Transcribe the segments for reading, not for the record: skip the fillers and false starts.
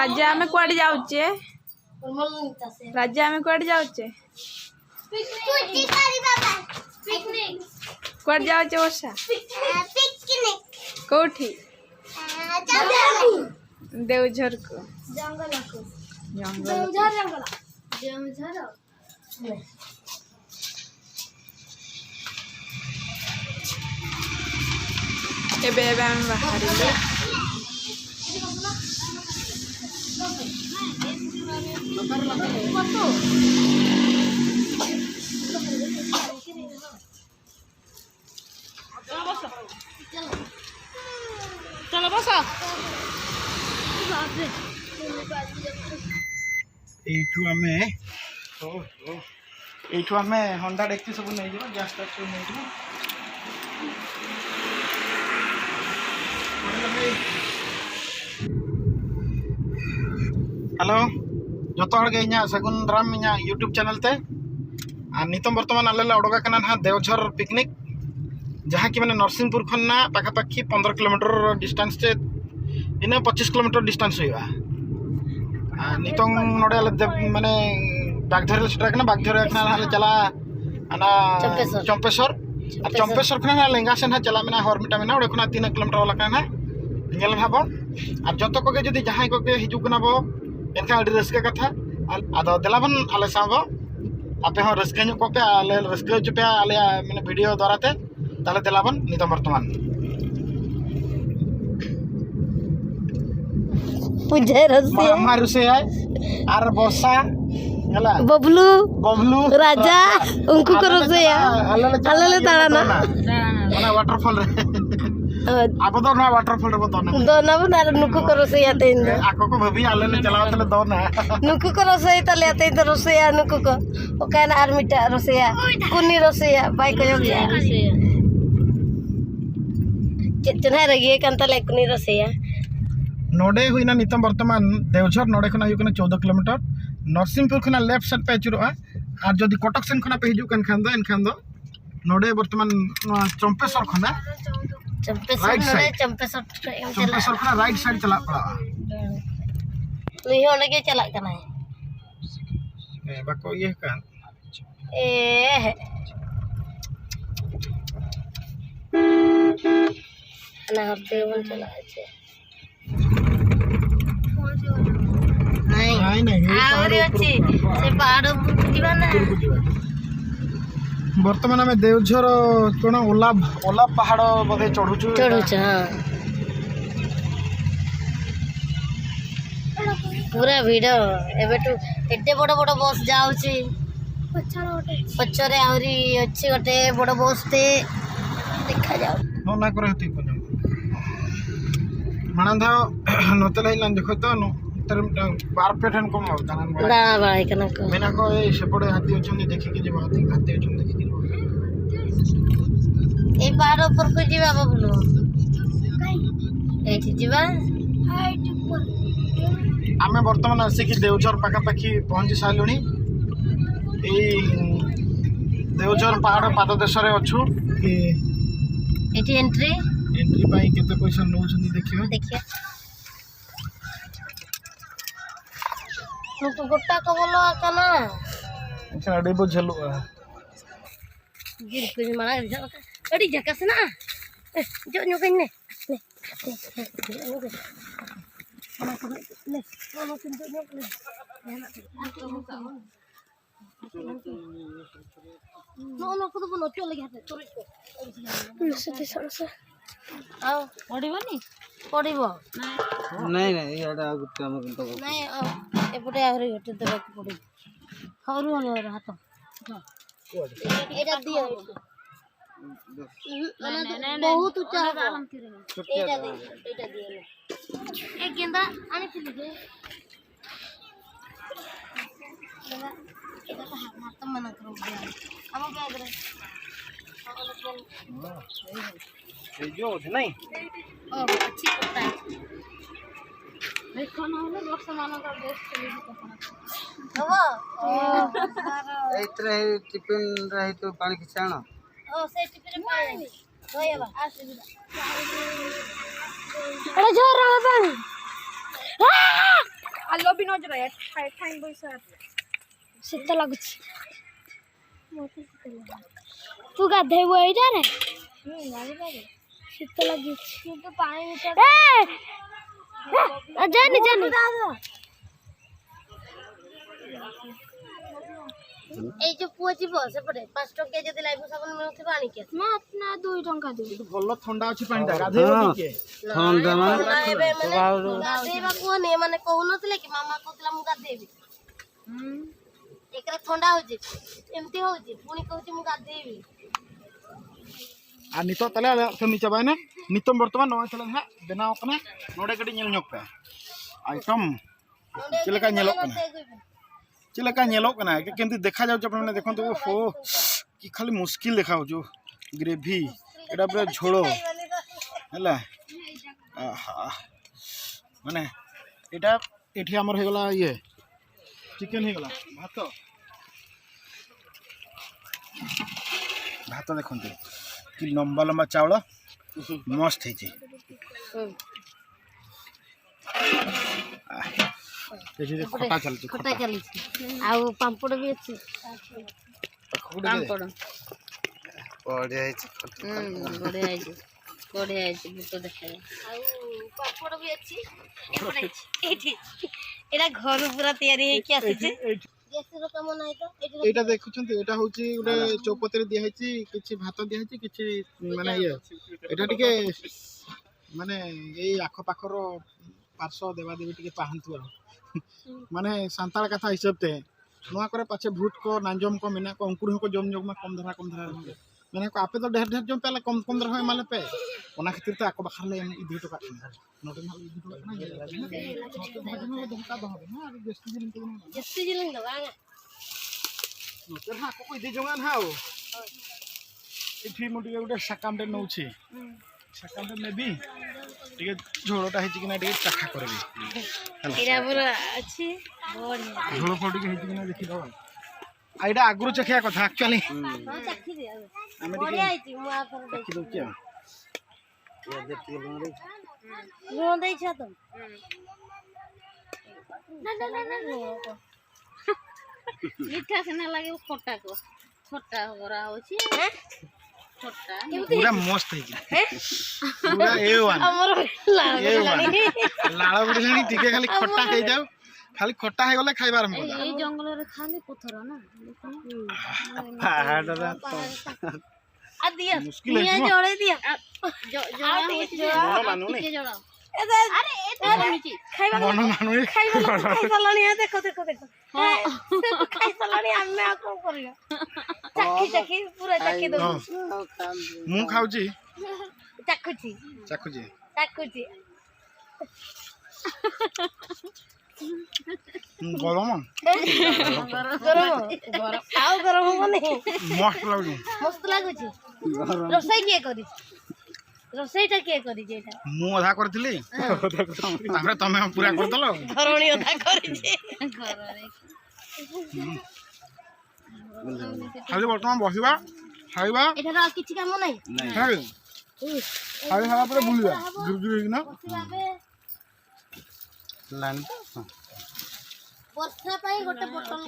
राजा आमे कुआडे जाउचे राजा आमे कुआडे जाउचे पिकनिक कुआडे जाउचे वर्षा पिकनिक कोठी देवझर को जंगल एबे हम बाहरिले चलो बस एठू आमे होंडा डेक्ची सब नहीं जो गैस टैक्स सब नहीं जो हेलो जो हर गे सगुन राम यूट्यूब चैनल ते नितम बर्तमान आले उड़गा कना ना देवझर पिकनिक जहाँ कि मैंने नरसिंहपुर खन्ना पाखापाखि 15 किलोमीटर डिस्टेंस से इन 25 किलोमीटर डिस्टेंस हुआ नितम नोड़े माने बागधर सेटा बागधर चला चंपेश्वर चंपेश्वर खना लेंगा से चला में हरमिटा में 3 किलोमीटर वाला कहना नेल भाबो और जत को जदि जहां को हिजुकना बो एनका अडी रस्का कथा आदो देलाबन आले साबो आपे हो रस्का नु को पे आले रस्का च पे आले माने वीडियो द्वारा ते ताले देलाबन नितम वर्तमान पूजे रसिया मारू से आय आर बसा हला बबलू बबलू राजा उनको करो से अलले ताना ना वाटरफॉल रे आको तो ना वाटरफॉल रे तो दोना बना नुको करो से आते इन आको को भभी आले चलाव तले दो ना नुको करो से तले आते इन रसिया नुको को ओकाना आर्मिटा रसिया कुनी रसिया बाई को योगिया चेतना रगिए कांतले कुनी रसिया नोडे हुईना नितम वर्तमान देवझर नोडे खना हुई 14 किलोमीटर नरसिंहपुर खना लेफ्ट साइड पे चुरोआ और जदि कटक सेन खना पे हिजु खान दो नोडे वर्तमान चंपेश्वर खना चंपेश्वर खना राइट साइड चला पड़ा लियो लगे चला कना ए बाको ये कान ए ना हफ्ते वन चला छे बर्तमान आम देवझर कौन ओला ओला पहाड़ बोधे चढ़ु पूरा भिड़ एबेटू एटे बड़ बड़ बस जाउची पछरे आउरी अछि गोटे बड़ बस ते देखा जाउ ना करे हती माना था नते लाइन देखो तो बार पेठन कम होता ना भाई कना को मेना को ए सेपड़े हाथी अछन देखि के जेबा हाथी अछन देखि के ए पहाड़ ऊपर को जीवा बबलू एठी जीवा हाइट ऊपर आमे वर्तमान आसे कि देवझर पाखा पाखी पहुंची सालुनी ए देवझर पहाड़ पाद देश रे अछु कि एठी एंट्री पाई केते पैसा नौ छन देखियो तो गोटा को बोलो कना अच्छा अडे बुझलु गिर कुछ मारा अड़ी जका से ना जो न्यू कने ले नो को तो बोलो चले गया चोरी को से सरसे आओ पड़िबनी पड़िबो नहीं नहीं एडा गुट्टा हम तो नहीं एपटे आहरी घटे देबा को पड़ी हरु हर हाथ एटा दियो बहुत ऊंचा एटा दियो एक गेंदा आनी थी जे एटा हाथ मना करो हम बैग रे ए जो नहीं ओ अच्छी पता है देखो ना लोग सामान का बेस्ट चली कपड़ा हवा एतरे टिफिन रही तो पानी खिचाणो ओ से टिफिन पानी होयबा आ सुविधा अरे जोर रहा पानी ଆଲୋ ବି ନଜର ଠାଇଁ ପଇସା ଶୀତ ଲାଗୁଛି। ତୁ ଗାଧେଇବୁ ଏଇଟାରେ? ଶୀତ ଲାଗୁଛି। ଜାନି ଜାନି ଏଇ ଯୋଉ ପୁଅ ଯିବ ସେପଟେ 5 ଟଙ୍କିଆ ଯଦି ଲାଇଫ ସାବୁନ ମିଳୁଥିବ ଆଣିକି ଆସ। ନା ନା 2 ଟଙ୍କା ଦେବି। ଭଲ ଥଣ୍ଡା ଅଛି ପାଣିଟା ଗାଧେଇବ ଟିକେ ଗାଧେଇବା କୁହନି ଏମାନେ କହୁନଥିଲେ କି ମାମା କହୁଥିଲା ମୁଁ ଗାଧେଇବି। ଏକରେ ଥଣ୍ଡା ହଉଛି ଏମିତି ହଉଛି ପୁଣି କହୁଛି ମୁଁ ଗାଧେଇବି। আর নিতো তাহলে তুমি চাবাই না নিতম বর্তমান নয় তাহলে হ্যাঁ বেনাও কনা নোডে কটি ñel ñok pe item Chilka ñelok কনা চিলকা ñelok কনা কেমতি দেখা যাচ্ছে আপনারা দেখুন তো ওহো কি খালি মুশকিল দেখা হচ্ছে গ্রেভি এটা পুরো ঝোল হেলা আহা মানে এটা এটি আমার হয়ে গলা ইয়ে চিকেন হয়ে গলা ভাত ভাত দেখুন कि लंबा लंबा चावल मस्त है खटा चलती ଖଟା ଚାଲିଛି ଆଉ ପାମ୍ପଡ଼ ବି ଅଛି। ପାମ୍ପଡ଼ बढ़िया है ବଢିଆ ହେଇଛି ବୁଟ ଦେଖାଯାଏ। ଆଉ ପାମ୍ପଡ଼ ବି ଅଛି ଏପଟେ ଏଇଠି ଏଇଟା ଘରୁ ପୁରା ତିଆରି ହେଇକି ଆସିଛି। ଗ୍ୟାସର କାମ ନାହିଁ ତ এইটা দেখুଛନ୍ତି এটা হচ্ছে গোটে চৌপতিରେ ଦିଆ ହେଇଛି କିଛି ଭାତ ଦିଆ ହେଇଛି କିଛି ମାନେ ଇଏ এটা ଟିକେ ମାନେ ଏଇ ଆଖପାଖର ପାର୍ଶ୍ୱ ଦେବାଦେବୀ ଟିକେ ପାହାନ୍ତୁ ଆଉ ମାନେ ସାନ୍ତାଳ କଥା ହିସାବରେ ନୂଆ করে পাছে ভূত কো নাঞ্জম কো মিনা কো অঙ্কুর কো জম জম কম ধরা মানে को आपे तो ढेर ढेर जम पेला कम कम धरा माले पे ओना खातिर तो आको बखारले इदि तो काट नोटे ना इदि तो ना जस्ती जिलिंग दबा नोटे हा को इदि जंगान हाओ इठी मु टिके गुटे सकामटे नउछि सकामटे नेबी टिके झोळटा हेछि कि ना टिके चाखा करबी एरा पूरा अछि बढ़िया झोळ फडी के हेछि कि ना देखि दवा आइडा आगुरु चखिया कथा एक्चुअली हां चाखी दे आमे बढ़िया आइछि मु आ पर देखि दउ क्या ये देखि लुण दै छ त ना ना ना ना मीठा सेना लागे खट्टा को खट्टा करा होछि खट्टा पूरा मस्त है पूरा ए1 हमर लाल लाळ गुडलानी टिके खाली खट्टा हे जाऊ खाली खट्टा हे गले खाइबार हम এই জঙ্গলরে খালি পথর না पहाड़ रा आ दिया मुश्किल है जोड़े दिया मन मानु नहीं अरे एटा खाइबा मन मानु खाइ सलानी देखो देखो देखो खाइ सलानी हमें आ कोन करियो चाखी चाखी पूरा चाखी दो मु खाउची चाखुची चाखुची चाखुची गरम गरम आओ गरम हो नहीं मस्त लागु रोसई किए करी रोसईटा किए करी जेटा मु आधा करथिली तापर तमे पूरा कर दलो धरणी आधा करी जे खाली वर्तमान बसिबा खाइबा एटा किछि काम नहीं खाइ खाइ खाला पर बुलिबा जुरजुर हेना लाइन वर्षा पाई गोटे बोतल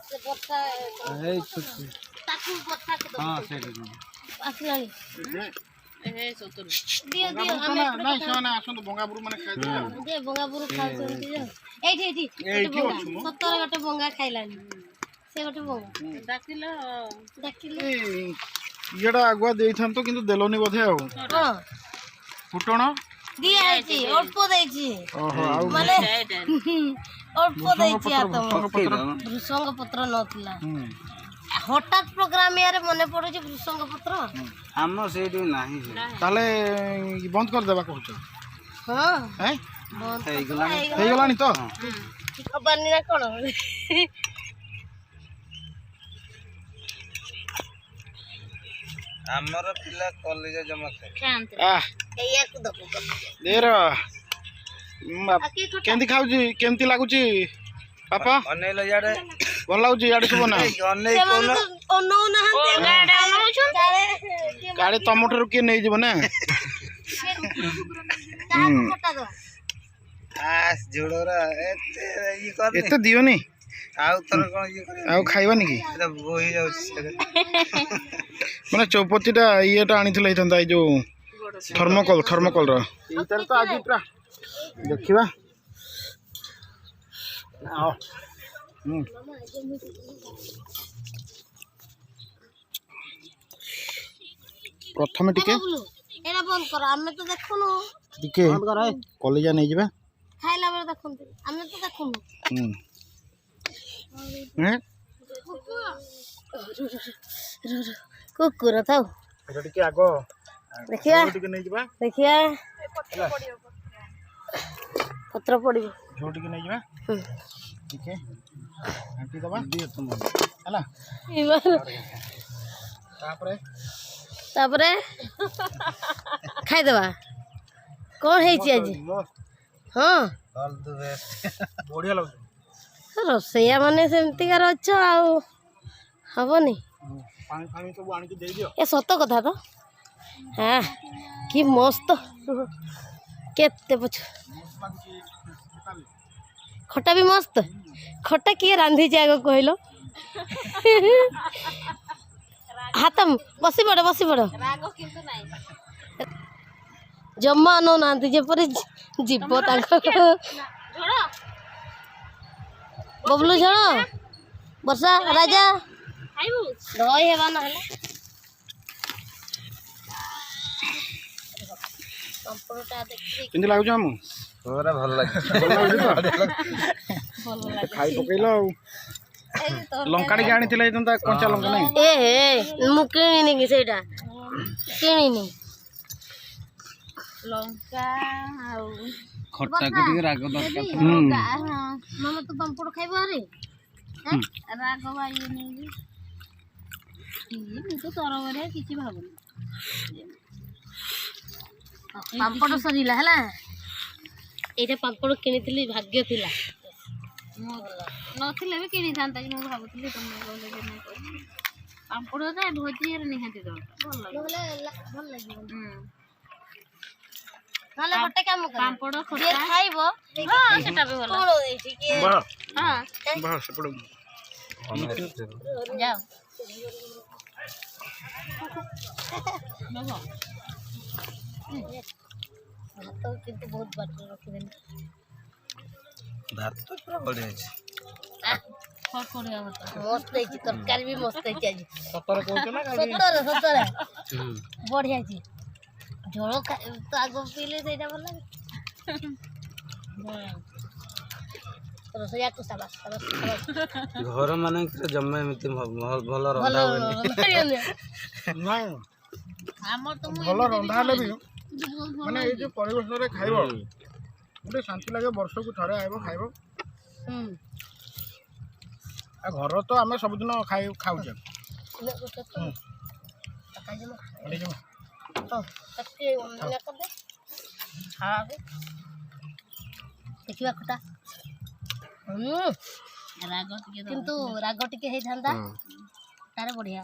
से वर्षा ए छुट्टी ताकू वर्षा के हां से आसलानी ए सतुर दियो दियो ना ना सोना आसन बंगाबुरु माने खाइ दे बंगाबुरु खाउ छंती जे एठी सतर गोटे बंगा खाइलानी से गोटे बंगा डाकिलो इएडा आगुआ देइथन तो किंतु देलोनी बोधे आ हां फुटण दिया आइछि अल्प देइछि ओहो आउ माने अल्प देइछि आ तो भृसंग पत्र नथिला हठात प्रोग्राम यार मने पड़ुछि भृसंग पत्र हम सेठी नाही ताले बंद कर देबा कहछ हां हैं बंद हे गेलानी तो खबरनी ना कोन ଆମର ପିଲା କଲେଜ ଜମା ଖାଏ आ ଏଇଆକୁ ଦବୁ देर केमती खाउची केमती लागुची पापा ଅନେଇଲ ଇଆଡେ ଭଲ ଲାଗୁଛି ଇଆଡେ ସବୁ ନା ଅନେଇ କୋନ ଅନଉ ନାହାନ୍ତି ଗାଡି ଅନଉଛୁ ଗାଡି ତମ ଠାରୁ କିଏ ନେଇଯିବ ନା କାହାକୁ କଟା ଦବା ଆସ ଝୋଳରା ଏତେ ଇଏ କର ଏତେ ଦିଅନି ଆଉ ତର କଣ ଇଏ କର ଆଉ ଖାଇବାନି କି ଏଟା ବୋହି ଯାଉଛି ସେଟା ମାନେ ଚୌପତିଟା ଇଏଟା ଆଣିଥିଲେ ହେଇଥାନ୍ତା ଏଇ ଯୋଉ ଥର୍ମୋକଲର ଏଇଟାରେ ତ ଆଜି ପୁରା ଦେଖିବା ପ୍ରଥମେ ଟିକେ ଏରା ବନ୍ଦ କର ଆମେ ତ ଦେଖୁନୁ ଟିକେ କଲେଜା ନେଇଯିବା ଖାଇଲା ବେଳେ ଦେଖନ୍ତୁ ଆମେ ତ ଦେଖୁନୁ କୁକୁର ଥାଉ ଏଟା ଟିକେ ଆଗ ଦେଖିବା ଟିକେ ନେଇଯିବା ଦେଖିବା ପତ୍ର ପଡିବ ଝୋଳ ଟିକେ ନେଇଯିବା ଟିକେ ଘାଣ୍ଟି ଦେବା ହେଲା ତାପରେ ଖାଇଦବା କଣ ହେଇଛି ଆଜି ହଁ ବଢିଆ ଲାଗୁଛି ରୋଷେଇଆ ମାନେ ସେମିତିକାର ଅଛ ଆଉ ହବନି ପାଣି ଫାଣି ସବୁ ଆଣିକି ଦେଇଦିଅ ଏ ସତ କଥା ତ ହଁ କି ମସ୍ତ କେତେ ପଛ ଖଟା ବି ମସ୍ତ ଖଟା କିଏ ରାନ୍ଧିଛି ଆଗ କହିଲ ହାତ ବସି ପଡ ଜମା ନଉନାହାନ୍ତି ଯେପରି ଯିବ ତାଙ୍କ ବବଲୁ ଝୋଳ ବର୍ଷା ରାଜା ଦହି ହେବା ନହେଲେ କେମିତି ଲାଗୁଛି ଆମକୁ ପୁରା ଭଲ ଲାଗେ ଖାଇ ପକେଇଲ ଆଉ ଲଙ୍କା ଟିକେ ଆଣିଥିଲେ ହେଇଥାନ୍ତା କଞ୍ଚା ଲଙ୍କା ନାଇଁ ମୁଁ କିଣିନି କି ସେଇଟା କିଣିନି ଲଙ୍କା ଆଉ ଖଟାକୁ ଟିକେ ରାଗ ଦରକାର ମାମା ତୁ ପାମ୍ପଡ଼ ଖାଇବ ଆରେ ରାଗ ବାଇଏ ନେଇକି ମୁଁ ତ ତରବରିଆ କିଛି ଭାବୁନି ପାମ୍ପଡ଼ ସରିଲା ହେଲା ଏଇଟା ପାମ୍ପଡ଼ କିଣିଥିଲି ଭାଗ୍ୟ ଥିଲା ନଥିଲେ ବି କିଣିଥାନ୍ତା କି ମୁଁ ଭାବୁଥିଲି ତମେ କହିଲେ ଯେ ମୁଁ କହିଲି ପାମ୍ପଡ଼ଟା ଭୋଜିରେ ନିହାତି ଦରକାର ଭଲ ଲାଗିବ ନହେଲେ ଗୋଟେ କାମ କର ପାମ୍ପଡ଼ ଖଟା ଖାଇବ ସେଟା ବି ଭଲ ଯାଅ ଭାତ କିନ୍ତୁ ବହୁତ ବାଟରେ ରଖିଦେଲି ଭାତ ପୁରା ବଢିଆ ଅଛି ମସ୍ତ ହେଇଛି ତରକାରୀ ବି ମସ୍ତ ହେଇଛି ଆଜି ସତରେ କହୁଛ ନା ସତରେ ବଢିଆ ହେଇଛି ଝୋଳ ତ ଆଗ ପିଇଲେ ସେଇଟା ଭଲ ଲାଗେ ରୋଷେଇଆକୁ ସାବାସ ଘର ମାନଙ୍କରେ ଜମା ଏମିତି ଭଲ ରନ୍ଧା ହୁଏନି ନାଇଁ ଭଲ ରନ୍ଧା ହେଲେ ବି ମାନେ ଏଇ ଯୋଉ ପରିବେଶରେ ଖାଇବ ଗୋଟେ ଶାନ୍ତି ଲାଗେ ବର୍ଷକୁ ଥରେ ଆଇବ ଖାଇବ ଆଉ ଘର ତ ଆମେ ସବୁଦିନ ଖାଉଛେ ଦେଖିବା ଖଟା କିନ୍ତୁ ରାଗ ଟିକେ ହେଇଥାନ୍ତା ତାର ବଢିଆ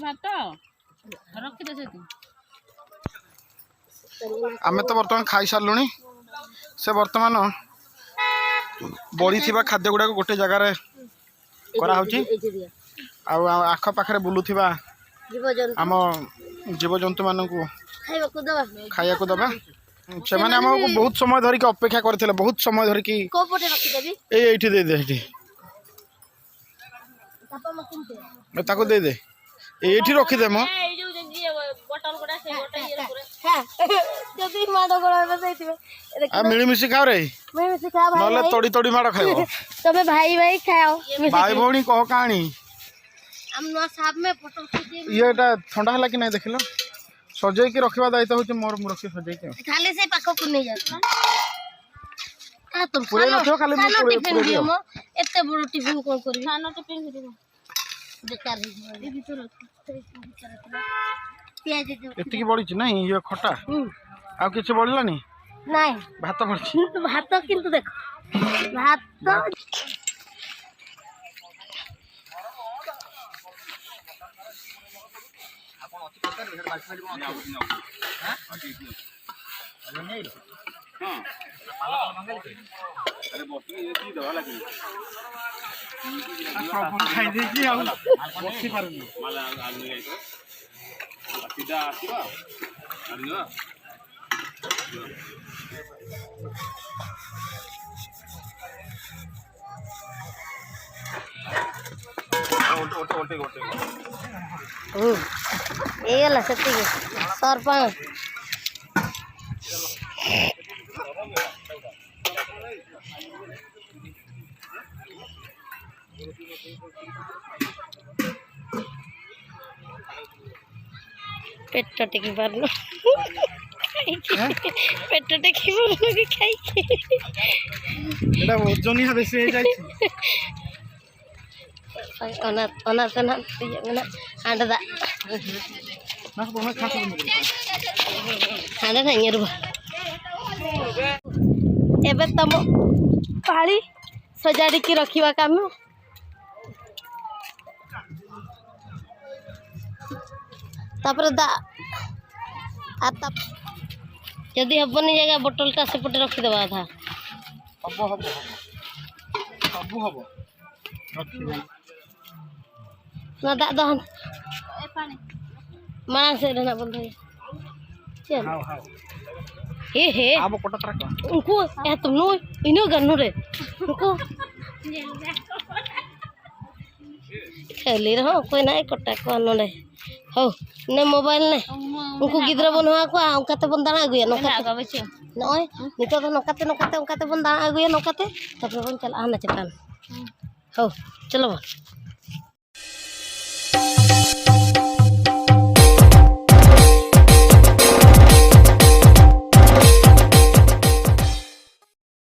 ଭାତ ରଖିଦେ ସେଠି ଆମେ ତ ବର୍ତ୍ତମାନ ଖାଇସାରିଲୁଣି ସେ ବର୍ତ୍ତମାନ ବଳିଥିବା ଖାଦ୍ୟ ଗୁଡ଼ାକ ଗୋଟେ ଜାଗାରେ କରାହେଉଛି ଆଉ ଆଖପାଖରେ ବୁଲୁଥିବା ଆମ ଜୀବଜନ୍ତୁମାନଙ୍କୁ ଖାଇବାକୁ ଦେବା ସେମାନେ ଆମକୁ ବହୁତ ସମୟ ଧରିକି ଅପେକ୍ଷା କରିଥିଲେ ବହୁତ ସମୟ ଧରିକି ଏଇଠି ଦେଇଦେ ଏଇଠି ତାକୁ ଦେଇଦେ ଏଇଠି ରଖିଦେ ମ ମିଳିମିଶି ଖାଅ ରେ ନହେଲେ ତୋଡ଼ି ତୋଡ଼ି ମାଡ଼ ଖାଇବ ତମେ ଭାଇ ଖାଅ ଭାଇ ଭଉଣୀ କହ କାହାଣୀ ଇଏଟା ଥଣ୍ଡା ହେଲା କି ନାଇଁ ଦେଖିଲ ସଜେଇକି ରଖିବା ଦାୟିତ୍ୱ ହଉଛି ମୋର ମୁଁ ରଖି ସଜେଇକି ଖାଲି ସେ ପାଖକୁ ନେଇ ଯାଉଛ ଏତେ ବଡ ଟିଫିନ କଣ କରିବି ସାନ ଟିଫିନ ବେକାର ଏତିକି ବଳିଛି ନାଇଁ ଇଏ ଖଟା ଆଉ କିଛି ବଳିଲାନି ନାଇଁ ଭାତ ବଳିଛି ଭାତ କିନ୍ତୁ ଦେଖ ଭାତ ଖାଇ ଦେଇଛି ଆଉ ବସି ପାରୁନି। ହେଇଗଲା ସେତିକି ସରପାଣ पेट टेकी पारनु पेट टेकी पारनु कि खाइके এটা ওজনই বেশি হয়ে যাচ্ছে। ona sana mana ada dak না তোমরা খাসো ada na nyeru ଏବେ ତମ ପାଳି ସଜାଡ଼ିକି ରଖିବା କାମ ତାପରେ ଯଦି ହବନି ଜାଗା ବୋଟଲଟା ସେପଟେ ରଖିଦେବା ଅଧା ହବ ହବ ହବ ସବୁ ହବ ରଖିଦେଇ ନା ଦା ଦହନ ମାଣା ସେ ନା ବନ୍ଧ चल हाउ हाउ हे हे अब कोटा तरक उनको ए तुम नो इनो गन्नु रे उनको खेली रहो कोई ना कोटा को नो हो ने मोबाइल ने उनको गिद्रा बनवा को औकाते बंदाना आगुया नोका बच्चे नय नितो तो नोकाते बंदाना आगुया नोकाते तब बन चल आना चटान हो चलो